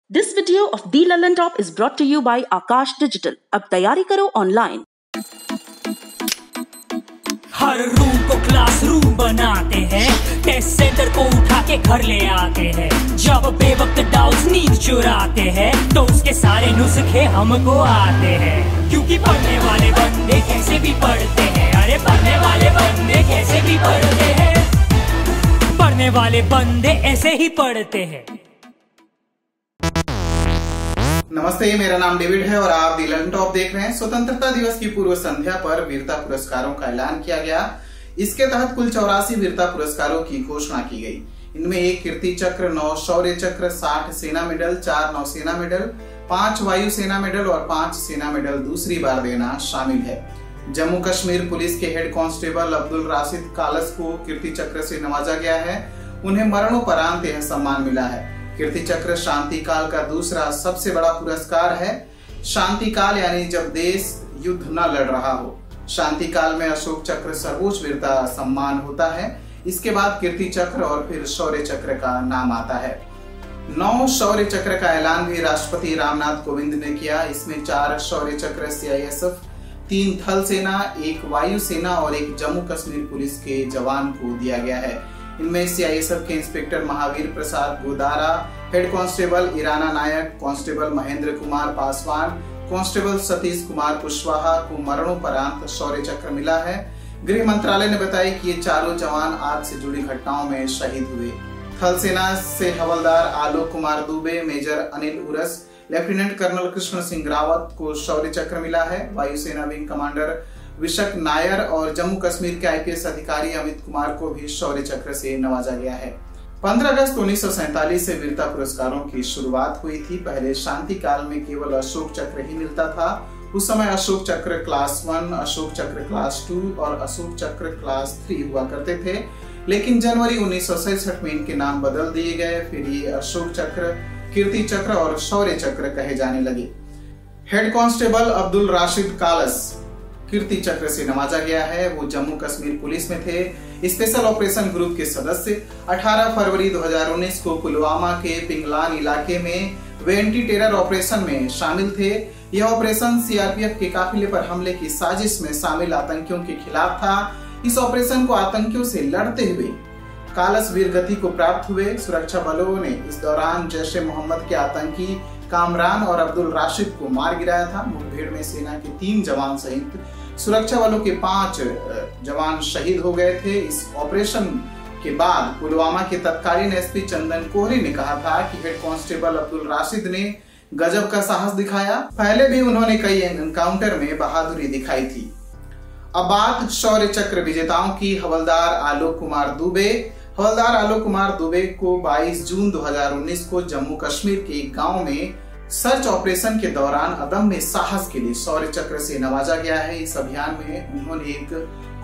This video of The Lallan Top is brought to you by Akash Digital. अब तैयारी करो online. हर room को classroom बनाते हैं, टेस्ट सेंटर को उठा के घर ले आते हैं। जब बेवक्त डाउट्स नींद चुराते हैं तो उसके सारे नुस्खे हमको आते हैं। क्योंकि पढ़ने वाले बंदे कैसे भी पढ़ते हैं, अरे पढ़ने वाले बंदे कैसे भी पढ़ते हैं, पढ़ने वाले बंदे ऐसे ही पढ़ते हैं। नमस्ते, मेरा नाम डेविड है और आप द लल्लन टॉप देख रहे हैं। स्वतंत्रता दिवस की पूर्व संध्या पर वीरता पुरस्कारों का ऐलान किया गया। इसके तहत कुल 84 वीरता पुरस्कारों की घोषणा की गई। इनमें 1 कीर्ति चक्र, 9 शौर्य चक्र, 60 सेना मेडल, 4 नौसेना मेडल, 5 वायु सेना मेडल और 5 सेना मेडल दूसरी बार देना शामिल है। जम्मू कश्मीर पुलिस के हेड कांस्टेबल अब्दुल राशिद कालस को कीर्ति चक्र से नवाजा गया है। उन्हें मरणोपरांत यह सम्मान मिला है। कीर्ति चक्र शांति काल का दूसरा सबसे बड़ा पुरस्कार है। शांति काल यानी जब देश युद्ध न लड़ रहा हो। शांति काल में अशोक चक्र सर्वोच्च वीरता सम्मान होता है। इसके बाद कीर्ति चक्र और फिर शौर्य चक्र का नाम आता है। 9 शौर्य चक्र का ऐलान भी राष्ट्रपति रामनाथ कोविंद ने किया। इसमें 4 शौर्य चक्र CISF, 3 थल सेना, 1 वायु सेना और 1 जम्मू कश्मीर पुलिस के जवान को दिया गया है। इनमें CISF के inspector Mahavir Prasad Godara, head constable इराना नायक, कांस्टेबल महेंद्र कुमार पासवान, कांस्टेबल सतीश कुमार कुशवाहा को मरणोपरांत शौर्य चक्र मिला है। गृह मंत्रालय ने बताया कि ये चारों जवान आग से जुड़ी घटनाओं में शहीद हुए। थल सेना से havildar Alok Kumar Dubey, major Anil Uras, lieutenant colonel Krishna Singh Rawat को शौर्य चक्र मिला है। वायुसेना विंग कमांडर विशक नायर और जम्मू कश्मीर के IPS अधिकारी अमित कुमार को भी शौर्य चक्र से नवाजा गया है। 15 अगस्त 1947 से वीरता पुरस्कारों की शुरुआत हुई थी। पहले शांति काल में केवल अशोक चक्र ही मिलता था। उस समय अशोक चक्र क्लास 1, अशोक चक्र क्लास 2 और अशोक चक्र क्लास 3 हुआ करते थे। लेकिन जनवरी 1967 में इनके नाम बदल दिए गए। फिर ये अशोक चक्र, कीर्ति चक्र और शौर्य चक्र कहे जाने लगे। हेड कांस्टेबल अब्दुल राशिद कालस कीर्ति चक्र से नवाजा गया है। वो जम्मू कश्मीर पुलिस में थे। स्पेशल ऑपरेशन ग्रुप के सदस्य 18 फरवरी 2019 को पुलवामा के पिंगलान इलाके में वे एंटी टेरर ऑपरेशन में शामिल थे। यह ऑपरेशन CRPF के काफिले पर हमले की साजिश में शामिल आतंकियों के खिलाफ था। इस ऑपरेशन को आतंकियों से लड़ते हुए कालस वीरगति को प्राप्त हुए। सुरक्षा बलों ने इस दौरान जैश-ए मोहम्मद के आतंकी कामरान और अब्दुल राशिद को मार गिराया था। मुठभेड़ में सेना के 3 जवान सहित सुरक्षा बलों के 5 जवान शहीद हो गए थे। इस ऑपरेशन के बाद पुलवामा के तत्कालीन SP चंदन कोहली ने कहा था कि हेड कांस्टेबल अब्दुल राशिद ने गजब का साहस दिखाया। पहले भी उन्होंने कई एनकाउंटर में बहादुरी दिखाई थी। अब बात शौर्य चक्र विजेताओं की। हवलदार आलोक कुमार दुबे। हवलदार आलोक कुमार दुबे को 22 जून 2019 को जम्मू कश्मीर के एक गांव में सर्च ऑपरेशन के दौरान अदम्य साहस के लिए शौर्य चक्र से नवाजा गया है। इस अभियान में उन्होंने एक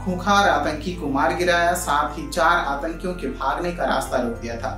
खूंखार आतंकी को मार गिराया, साथ ही 4 आतंकियों के भागने का रास्ता रोक दिया था।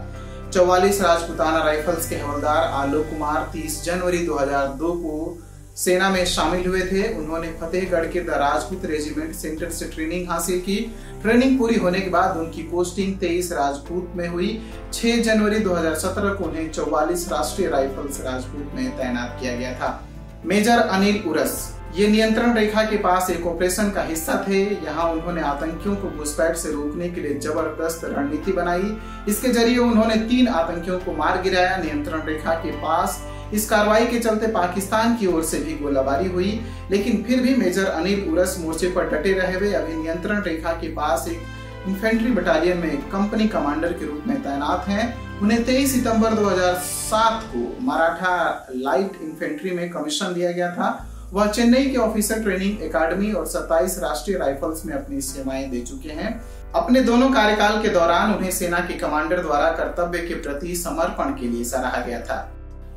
44 राजपूताना राइफल्स के हवलदार आलोक कुमार 30 जनवरी 2002 को सेना में शामिल हुए थे। उन्होंने फतेहगढ़ के द राजपूत रेजिमेंट सेंटर से ट्रेनिंग हासिल की। ट्रेनिंग पूरी होने के बाद उनकी पोस्टिंग 23 राजपूत में हुई। 6 जनवरी 2017 को उन्हें 44 राष्ट्रीय राइफल्स राजपूत में तैनात किया गया था। मेजर अनिल उरस ये नियंत्रण रेखा के पास एक ऑपरेशन का हिस्सा थे। यहाँ उन्होंने आतंकियों को घुसपैठ से रोकने के लिए जबरदस्त रणनीति बनाई। इसके जरिए उन्होंने 3 आतंकियों को मार गिराया नियंत्रण रेखा के पास। इस कार्रवाई के चलते पाकिस्तान की ओर से भी गोलाबारी हुई, लेकिन फिर भी मेजर अनिल उरस मोर्चे पर डटे रहे। वे अभी नियंत्रण रेखा के पास एक इन्फेंट्री बटालियन में कंपनी कमांडर के रूप में तैनात हैं। उन्हें 23 सितंबर 2007 को मराठा लाइट इन्फेंट्री में कमीशन दिया गया था। वह चेन्नई के ऑफिसर ट्रेनिंग एकेडमी और 27 राष्ट्रीय राइफल्स में अपनी सेवाएं दे चुके हैं। अपने दोनों कार्यकाल के दौरान उन्हें सेना के कमांडर द्वारा कर्तव्य के प्रति समर्पण के लिए सराहा गया था।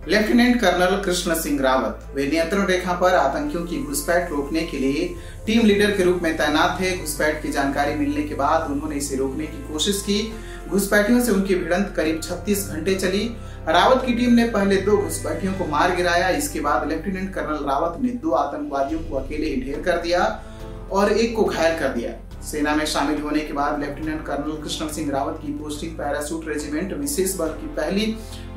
लेफ्टिनेंट कर्नल कृष्ण सिंह रावत वे नियंत्रण रेखा पर आतंकियों की घुसपैठ रोकने के लिए टीम लीडर के रूप में तैनात थे। घुसपैठ की जानकारी मिलने के बाद उन्होंने इसे रोकने की कोशिश की। घुसपैठियों से उनकी भिड़ंत करीब 36 घंटे चली। रावत की टीम ने पहले 2 घुसपैठियों को मार गिराया। इसके बाद लेफ्टिनेंट कर्नल रावत ने 2 आतंकवादियों को अकेले ही ढेर कर दिया और एक को घायल कर दिया। सेना में शामिल होने के बाद लेफ्टिनेंट कर्नल कृष्ण सिंह रावत की पोस्टिंग पैराशूट रेजिमेंट विशेष बल की पहली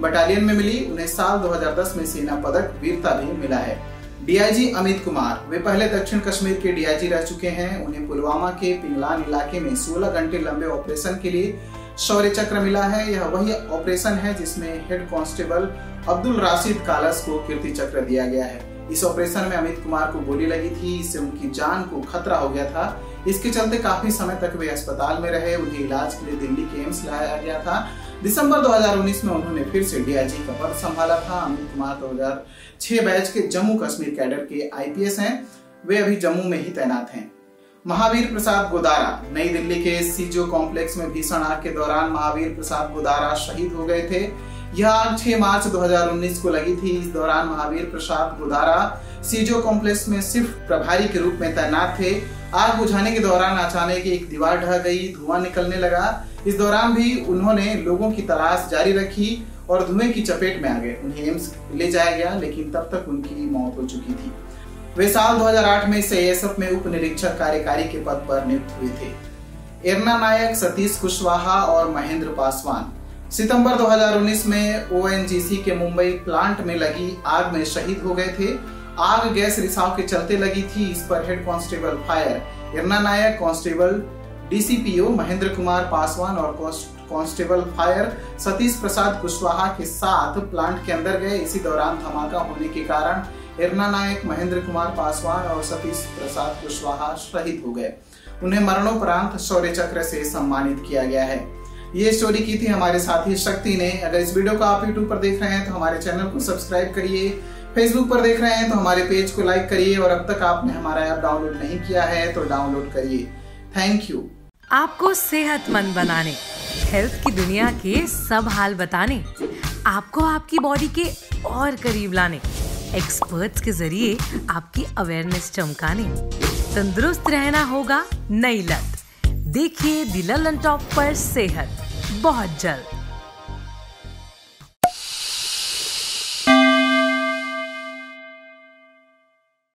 बटालियन में मिली। उन्हें साल 2010 में सेना पदक वीरता भी मिला है। डीआईजी अमित कुमार, वे पहले दक्षिण कश्मीर के डीआईजी रह चुके हैं। उन्हें पुलवामा के पिंगलान इलाके में 16 घंटे लंबे ऑपरेशन के लिए शौर्य चक्र मिला है। यह वही ऑपरेशन है जिसमें हेड कांस्टेबल अब्दुल राशिद कालस को कीर्ति चक्र दिया गया है। इस ऑपरेशन में अमित कुमार को गोली लगी थी, इससे उनकी जान को खतरा हो गया था। इसके चलते काफी समय तक वे अस्पताल में रहे। उन्हें इलाज के लिए दिल्ली के एम्स लाया गया था। दिसंबर 2019 में उन्होंने फिर से डीआईजी का पद संभाला था। अमित कुमार 2006 बैच के जम्मू कश्मीर कैडर के आईपीएस हैं। वे अभी जम्मू में ही तैनात हैं। महावीर प्रसाद गोदारा, नई दिल्ली के सीजो कॉम्प्लेक्स में भीषण आग के दौरान महावीर प्रसाद गोदारा शहीद हो गए थे। यह आग 6 मार्च 2019 को लगी थी। इस दौरान महावीर प्रसाद गोदारा सीजो कॉम्प्लेक्स में सिर्फ प्रभारी के रूप में तैनात थे। आग बुझाने के दौरान अचानक एक दीवार ढह गई, धुआं निकलने लगा। इस दौरान भी उन्होंने लोगों की तलाश जारी रखी और धुएं की चपेट में आ गए। उन्हें एम्स ले जाया गया, लेकिन तब तक उनकी मौत हो चुकी थी। वे साल 2008 में सीआईएसएफ में उप निरीक्षक कार्यकारी के पद पर नियुक्त हुए थे। एरना नायक, सतीश कुशवाहा और महेंद्र पासवान सितंबर 2019 में ओएनजीसी के मुंबई प्लांट में लगी आग में शहीद हो गए थे। आग गैस रिसाव के चलते लगी थी। इस पर हेड कांस्टेबल फायर एरना नायक, कांस्टेबल डीसीपीओ महेंद्र कुमार पासवान और कांस्टेबल फायर सतीश प्रसाद कुशवाहा के साथ प्लांट के अंदर गए। इसी दौरान धमाका होने के कारण एरना नायक, महेंद्र कुमार पासवान और सतीश प्रसाद कुशवाहा शहीद हो गए। उन्हें मरणोपरांत शौर्य चक्र से सम्मानित किया गया है। ये स्टोरी की थी हमारे साथी शक्ति ने। अगर इस वीडियो को आप यूट्यूब पर देख रहे हैं तो हमारे चैनल को सब्सक्राइब करिए। फेसबुक पर देख रहे हैं तो हमारे पेज को लाइक करिए और अब तक आपने हमारा ऐप डाउनलोड नहीं किया है तो डाउनलोड करिए। Thank you. आपको सेहतमंद बनाने, हेल्थ की दुनिया के सब हाल बताने, आपको आपकी बॉडी के और करीब लाने, एक्सपर्ट्स के जरिए आपकी अवेयरनेस चमकाने, तंदुरुस्त रहना होगा नई लत। देखिए द ललन टॉप पर सेहत बहुत जल्द।